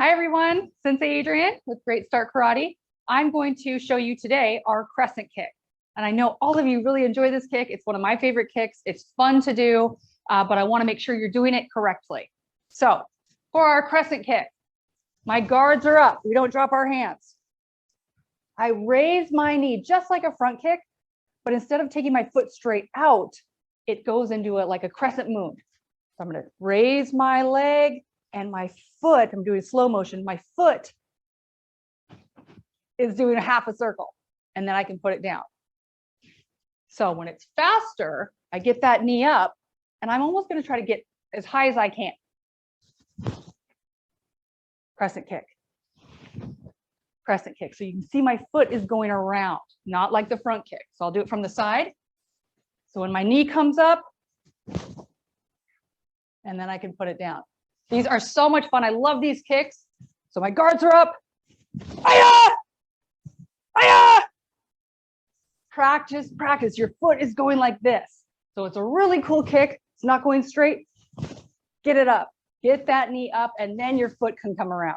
Hi everyone, Sensei Adrian with Great Start Karate. I'm going to show you today our crescent kick. And I know all of you really enjoy this kick. It's one of my favorite kicks. It's fun to do, but I want to make sure you're doing it correctly. So for our crescent kick, my guards are up. We don't drop our hands. I raise my knee just like a front kick, but instead of taking my foot straight out, it goes into it like a crescent moon. So I'm going to raise my leg and my foot, I'm doing slow motion, my foot is doing a half a circle, and then I can put it down. So when it's faster, I get that knee up, and I'm almost going to try to get as high as I can. Crescent kick. Crescent kick. So you can see my foot is going around, not like the front kick. So I'll do it from the side. So when my knee comes up, and then I can put it down. These are so much fun. I love these kicks. So my guards are up. Aya! Aya! Practice, practice. Your foot is going like this. So it's a really cool kick. It's not going straight. Get it up. Get that knee up, and then your foot can come around.